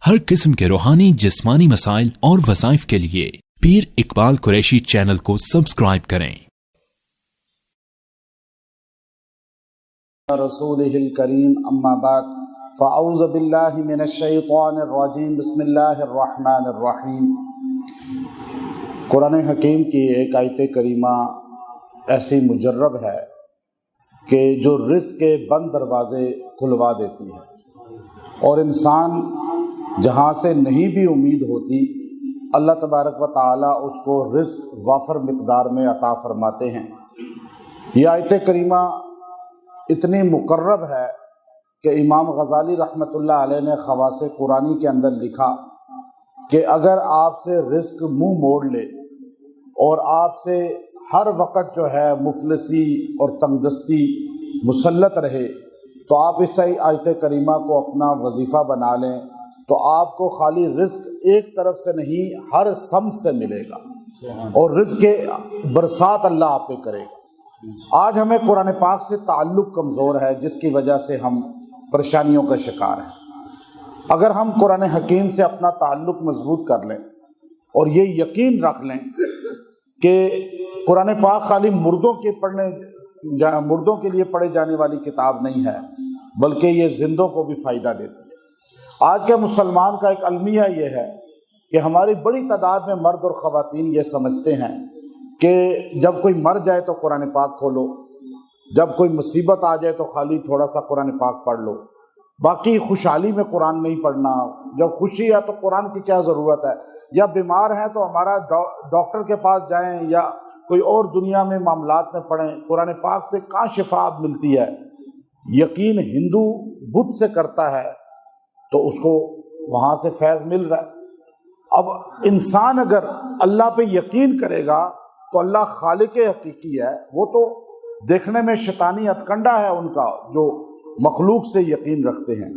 ہر قسم کے روحانی جسمانی مسائل اور وظائف کے لیے پیر اقبال قریشی چینل کو سبسکرائب کریں۔ رسولہ الکریم اما بعد فاعوذ باللہ من الشیطان الرجیم بسم اللہ الرحمن الرحیم۔ قرآن حکیم کی ایک آیت کریمہ ایسی مجرب ہے کہ جو رزق کے بند دروازے کھلوا دیتی ہے، اور انسان جہاں سے نہیں بھی امید ہوتی اللہ تبارک و تعالیٰ اس کو رزق وافر مقدار میں عطا فرماتے ہیں۔ یہ آیت کریمہ اتنی مقرب ہے کہ امام غزالی رحمۃ اللہ علیہ نے خواص قرآنی کے اندر لکھا کہ اگر آپ سے رزق منہ موڑ لے اور آپ سے ہر وقت جو ہے مفلسی اور تنگدستی مسلط رہے تو آپ اس آیت کریمہ کو اپنا وظیفہ بنا لیں، تو آپ کو خالی رزق ایک طرف سے نہیں ہر سمت سے ملے گا، اور رزق کے برسات اللہ آپ پہ کرے گا۔ آج ہمیں قرآن پاک سے تعلق کمزور ہے، جس کی وجہ سے ہم پریشانیوں کا شکار ہیں۔ اگر ہم قرآن حکیم سے اپنا تعلق مضبوط کر لیں اور یہ یقین رکھ لیں کہ قرآن پاک خالی مردوں کے لیے پڑھے جانے والی کتاب نہیں ہے، بلکہ یہ زندوں کو بھی فائدہ دیتی ہے۔ آج کے مسلمان کا ایک المیہ یہ ہے کہ ہماری بڑی تعداد میں مرد اور خواتین یہ سمجھتے ہیں کہ جب کوئی مر جائے تو قرآن پاک کھولو، جب کوئی مصیبت آ جائے تو خالی تھوڑا سا قرآن پاک پڑھ لو، باقی خوشحالی میں قرآن نہیں پڑھنا، جب خوشی ہے تو قرآن کی کیا ضرورت ہے، یا بیمار ہیں تو ہمارا ڈاکٹر کے پاس جائیں یا کوئی اور دنیا میں معاملات میں پڑھیں، قرآن پاک سے کہاں شفا ملتی ہے۔ یقین ہندو بدھ سے کرتا ہے تو اس کو وہاں سے فیض مل رہا ہے۔ اب انسان اگر اللہ پہ یقین کرے گا تو اللہ خالق حقیقی ہے، وہ تو دیکھنے میں شیطانی ہتھکنڈا ہے ان کا جو مخلوق سے یقین رکھتے ہیں،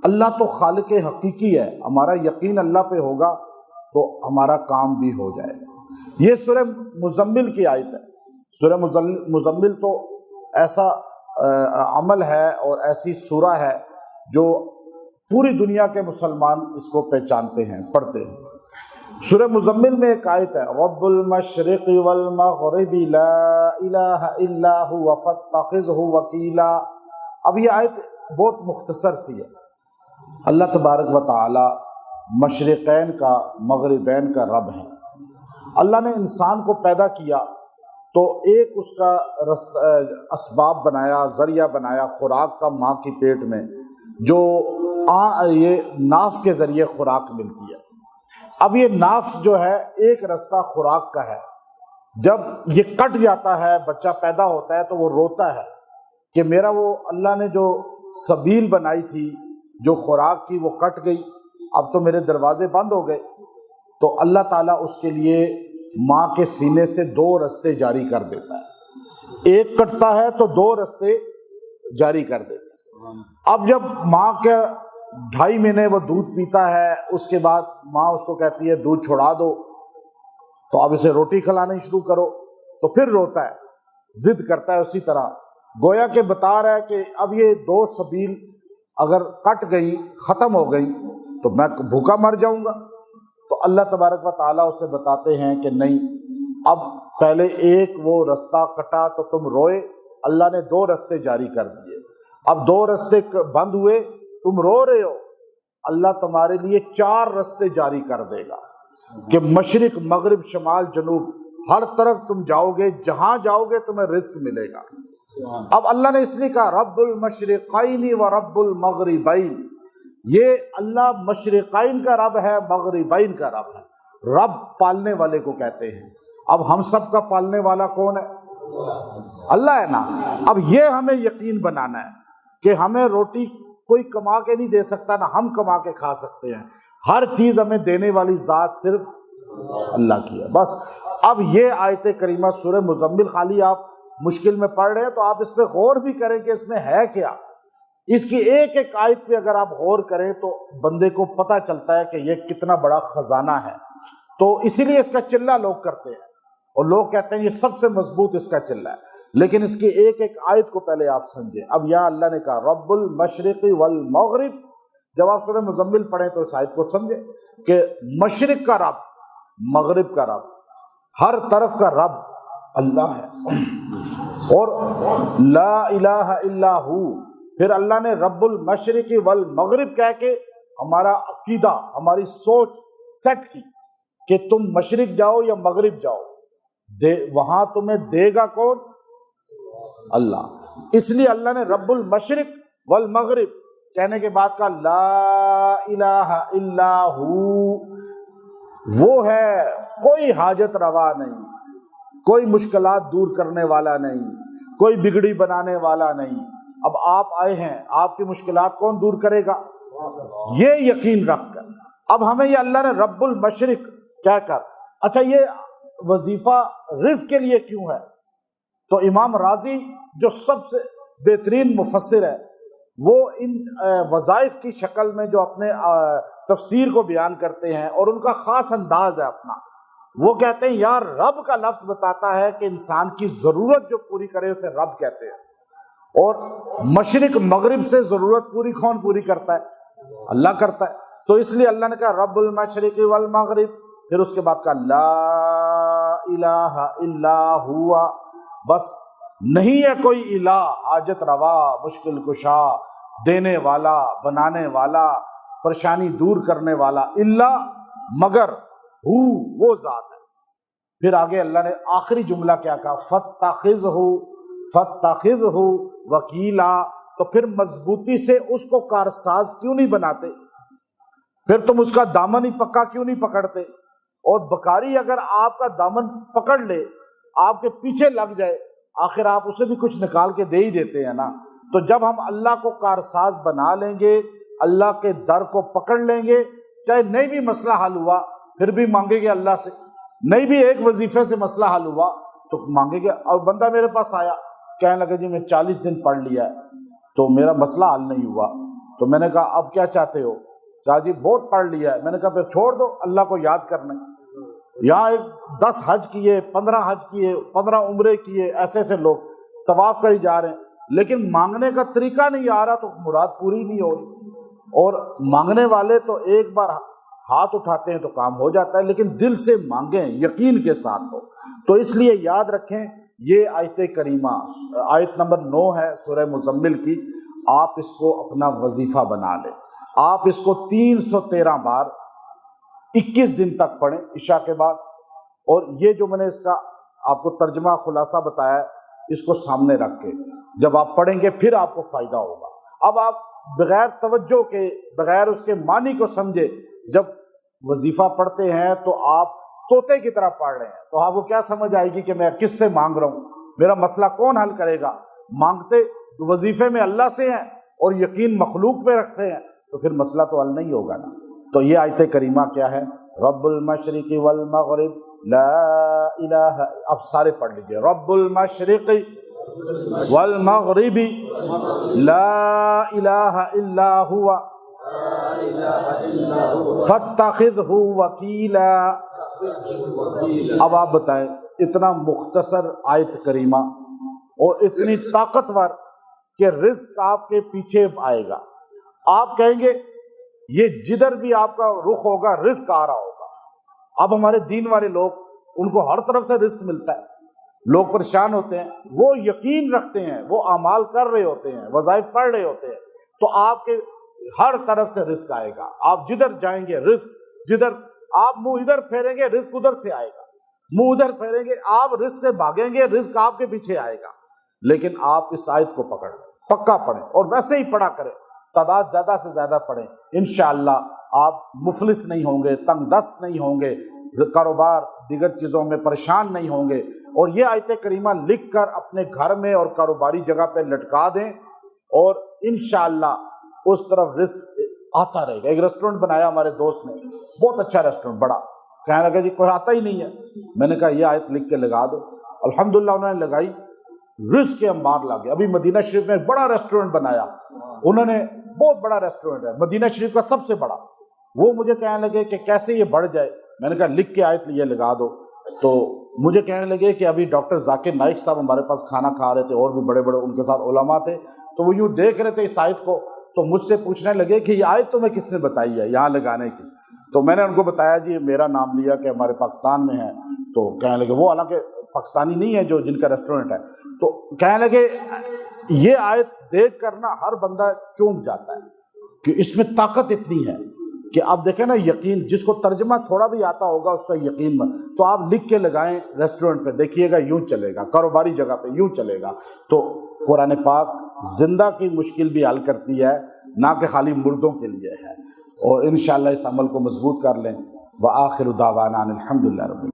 اللہ تو خالق حقیقی ہے۔ ہمارا یقین اللہ پہ ہوگا تو ہمارا کام بھی ہو جائے گا۔ یہ سورہ مزمل کی آیت ہے۔ سورہ مزمل تو ایسا عمل ہے اور ایسی سورہ ہے جو پوری دنیا کے مسلمان اس کو پہچانتے ہیں، پڑھتے ہیں۔ سورہ مزمل میں ایک آیت ہے، رب المشرق والمغرب لا الہ الا هو فاتخذہ وکیلا۔ اب یہ آیت بہت مختصر سی ہے۔ اللہ تبارک و تعالی مشرقین کا مغربین کا رب ہے۔ اللہ نے انسان کو پیدا کیا تو ایک اس کا اسباب بنایا، ذریعہ بنایا خوراک کا ماں کی پیٹ میں، جو یہ ناف کے ذریعے خوراک ملتی ہے۔ اب یہ ناف جو ہے ایک رستہ خوراک کا ہے، جب یہ کٹ جاتا ہے بچہ پیدا ہوتا ہے تو وہ روتا ہے کہ میرا وہ اللہ نے جو سبیل بنائی تھی جو خوراک کی وہ کٹ گئی، اب تو میرے دروازے بند ہو گئے۔ تو اللہ تعالیٰ اس کے لیے ماں کے سینے سے دو رستے جاری کر دیتا ہے، ایک کٹتا ہے تو دو رستے جاری کر دیتا ہے۔ اب جب ماں کے 2.5 مہینے وہ دودھ پیتا ہے، اس کے بعد ماں اس کو کہتی ہے دودھ چھوڑا دو، تو اب اسے روٹی کھلانی شروع کرو، تو پھر روتا ہے، ضد کرتا ہے۔ اسی طرح گویا کہ بتا رہا ہے کہ اب یہ دو سبیل اگر کٹ گئی، ختم ہو گئی تو میں بھوکا مر جاؤں گا۔ تو اللہ تبارک و تعالیٰ اسے بتاتے ہیں کہ نہیں، اب پہلے ایک وہ رستہ کٹا تو تم روئے، اللہ نے دو رستے جاری کر دیے، اب دو رستے بند ہوئے، تم رو رہے ہو، اللہ تمہارے لیے 4 رستے جاری کر دے گا کہ مشرق مغرب شمال جنوب ہر طرف تم جاؤ گے، جہاں جاؤ گے تمہیں رزق ملے گا۔ اب اللہ نے اس لیے کہا رب المشرقین و رب المغربین، یہ اللہ مشرقین کا رب ہے، مغربین کا رب ہے۔ رب پالنے والے کو کہتے ہیں۔ اب ہم سب کا پالنے والا کون ہے؟ اللہ ہے نا۔ اب یہ ہمیں یقین بنانا ہے کہ ہمیں روٹی کوئی کما کے نہیں دے سکتا، نہ ہم کما کے کھا سکتے ہیں، ہر چیز ہمیں دینے والی ذات صرف اللہ کی ہے۔ بس اب یہ آیت کریمہ سورہ مزمل خالی آپ مشکل میں پڑھ رہے ہیں تو آپ اس پہ غور بھی کریں کہ اس میں ہے کیا۔ اس کی ایک ایک آیت پہ اگر آپ غور کریں تو بندے کو پتہ چلتا ہے کہ یہ کتنا بڑا خزانہ ہے۔ تو اسی لیے اس کا چلہ لوگ کرتے ہیں، اور لوگ کہتے ہیں یہ سب سے مضبوط اس کا چلہ ہے، لیکن اس کی ایک ایک آیت کو پہلے آپ سمجھیں۔ اب یا اللہ نے کہا رب المشرق والمغرب جب آپ سورہ مزمل پڑھیں تو اس آیت کو سمجھیں کہ مشرق کا رب، مغرب کا رب، ہر طرف کا رب اللہ ہے، اور لا الہ الا ہو۔ پھر اللہ نے رب المشرق والمغرب کہہ کے ہمارا عقیدہ، ہماری سوچ سیٹ کی کہ تم مشرق جاؤ یا مغرب جاؤ، وہاں تمہیں دے گا کون؟ اللہ۔ اس لیے اللہ نے رب المشرق والمغرب کہنے کے بعد کا لا الہ الا ہو، وہ ہے، کوئی حاجت روا نہیں، کوئی مشکلات دور کرنے والا نہیں، کوئی بگڑی بنانے والا نہیں۔ اب آپ آئے ہیں، آپ کی مشکلات کون دور کرے گا؟ یہ یقین رکھ کر اب ہمیں یہ اللہ نے رب المشرق کہہ کر، اچھا یہ وظیفہ رزق کے لیے کیوں ہے؟ تو امام راضی جو سب سے بہترین مفسر ہے، وہ ان وظائف کی شکل میں جو اپنے تفسیر کو بیان کرتے ہیں، اور ان کا خاص انداز ہے اپنا، وہ کہتے ہیں یار رب کا لفظ بتاتا ہے کہ انسان کی ضرورت جو پوری کرے اسے رب کہتے ہیں، اور مشرق مغرب سے ضرورت پوری کون پوری کرتا ہے؟ اللہ کرتا ہے۔ تو اس لیے اللہ نے کہا رب المشرق والمغرب، پھر اس کے بعد کہا لا الہ الا ہوا، بس نہیں ہے کوئی الہ حاجت روا، مشکل کشا، دینے والا، بنانے والا، پریشانی دور کرنے والا، الا مگر ہو، وہ ذات ہے۔ پھر آگے اللہ نے آخری جملہ کیا کہا؟ فاتخذہ وکیلا، تو پھر مضبوطی سے اس کو کارساز کیوں نہیں بناتے؟ پھر تم اس کا دامن ہی پکا کیوں نہیں پکڑتے؟ اور بکاری اگر آپ کا دامن پکڑ لے، آپ کے پیچھے لگ جائے، آخر آپ اسے بھی کچھ نکال کے دے ہی دیتے ہیں نا۔ تو جب ہم اللہ کو کارساز بنا لیں گے، اللہ کے در کو پکڑ لیں گے، چاہے نہیں بھی مسئلہ حل ہوا پھر بھی مانگیں گے اللہ سے، نہیں بھی ایک وظیفے سے مسئلہ حل ہوا تو مانگیں گے۔ اور بندہ میرے پاس آیا کہنے لگا جی میں 40 دن پڑھ لیا ہے تو میرا مسئلہ حل نہیں ہوا، تو میں نے کہا اب کیا چاہتے ہو؟ کہا جی بہت پڑھ لیا ہے۔ میں نے کہا پھر چھوڑ دو اللہ کو یاد کرنے، یہاں 10 حج کیے، 15 حج کیے، 15 عمرے کیے، ایسے سے لوگ طواف کری جا رہے ہیں، لیکن مانگنے کا طریقہ نہیں آ رہا تو مراد پوری نہیں ہو رہی۔ اور مانگنے والے تو ایک بار ہاتھ اٹھاتے ہیں تو کام ہو جاتا ہے، لیکن دل سے مانگیں، یقین کے ساتھ ہو۔ تو اس لیے یاد رکھیں یہ آیت کریمہ آیت نمبر 9 ہے سورہ مزمل کی، آپ اس کو اپنا وظیفہ بنا لیں۔ آپ اس کو 313 بار 21 دن تک پڑھیں عشاء کے بعد، اور یہ جو میں نے اس کا آپ کو ترجمہ خلاصہ بتایا ہے اس کو سامنے رکھ کے جب آپ پڑھیں گے پھر آپ کو فائدہ ہوگا۔ اب آپ بغیر توجہ کے، بغیر اس کے معنی کو سمجھے جب وظیفہ پڑھتے ہیں تو آپ طوطے کی طرح پڑھ رہے ہیں، تو آپ کو کیا سمجھ آئے گی کہ میں کس سے مانگ رہا ہوں، میرا مسئلہ کون حل کرے گا؟ مانگتے وظیفے میں اللہ سے ہیں اور یقین مخلوق پہ رکھتے ہیں تو پھر مسئلہ تو حل نہیں ہوگا نا۔ تو یہ آیت کریمہ کیا ہے؟ رب المشرق والمغرب لا الہ، اب سارے پڑھ لیجئے، رب المشرق والمغرب لا الہ الا ہوا فاتخذہ وکیلا۔ اب آپ بتائیں اتنا مختصر آیت کریمہ اور اتنی طاقتور کہ رزق آپ کے پیچھے آئے گا، آپ کہیں گے یہ جدھر بھی آپ کا رخ ہوگا رزق آ رہا ہوگا۔ اب ہمارے دین والے لوگ ان کو ہر طرف سے رزق ملتا ہے، لوگ پریشان ہوتے ہیں، وہ یقین رکھتے ہیں، وہ اعمال کر رہے ہوتے ہیں، وظائف پڑھ رہے ہوتے ہیں، تو آپ کے ہر طرف سے رزق آئے گا۔ آپ جدھر جائیں گے رزق، جدھر آپ منہ ادھر پھیریں گے رزق ادھر سے آئے گا، منہ ادھر پھیریں گے آپ رزق سے بھاگیں گے رزق آپ کے پیچھے آئے گا۔ لیکن آپ اس آیت کو پکڑ لیں، پکا پڑھیں اور ویسے ہی پڑھا کریں، تعداد زیادہ سے زیادہ پڑھیں، انشاءاللہ آپ مفلس نہیں ہوں گے، تنگ دست نہیں ہوں گے، کاروبار دیگر چیزوں میں پریشان نہیں ہوں گے۔ اور یہ آیت کریمہ لکھ کر اپنے گھر میں اور کاروباری جگہ پہ لٹکا دیں اور انشاءاللہ اس طرف رزق آتا رہے گا۔ ایک ریسٹورنٹ بنایا ہمارے دوست نے، بہت اچھا ریسٹورنٹ، بڑا، کہنے لگا جی کوئی آتا ہی نہیں ہے۔ میں نے کہا یہ آیت لکھ کے لگا دو، الحمدللہ انہوں نے لگائی، رزق کے انبار لگے۔ ابھی مدینہ شریف میں بڑا ریسٹورنٹ بنایا انہوں نے، بہت بڑا ریسٹورنٹ ہے مدینہ شریف کا سب سے بڑا۔ وہ مجھے کہنے لگے کہ کیسے یہ بڑھ جائے، میں نے کہا لکھ کے آیت یہ لگا دو۔ تو مجھے کہنے لگے کہ ابھی ڈاکٹر ذاکر نائک صاحب ہمارے پاس کھانا کھا رہے تھے، اور بھی بڑے بڑے ان کے ساتھ علماء تھے، تو وہ یوں دیکھ رہے تھے اس آیت کو، تو مجھ سے پوچھنے لگے کہ یہ آیت تمہیں کس نے بتائی ہے یہاں لگانے کی؟ تو میں نے ان کو بتایا جی میرا نام لیا کہ ہمارے پاکستان میں ہے، تو کہنے لگے وہ حالانکہ پاکستانی نہیں ہے جو جن کا ریسٹورنٹ ہے، تو کہنے لگے یہ آیت دیکھ کر نا ہر بندہ چونک جاتا ہے کہ اس میں طاقت اتنی ہے کہ آپ دیکھیں نا، یقین جس کو ترجمہ تھوڑا بھی آتا ہوگا اس کا یقین تو آپ لکھ کے لگائیں ریسٹورنٹ پہ، دیکھیے گا یوں چلے گا، کاروباری جگہ پہ یوں چلے گا۔ تو قرآن پاک زندہ کی مشکل بھی حل کرتی ہے، نہ کہ خالی مردوں کے لیے ہے، اور انشاءاللہ اس عمل کو مضبوط کر لیں۔ وآخر دعوانا الحمدللہ رب العالمین۔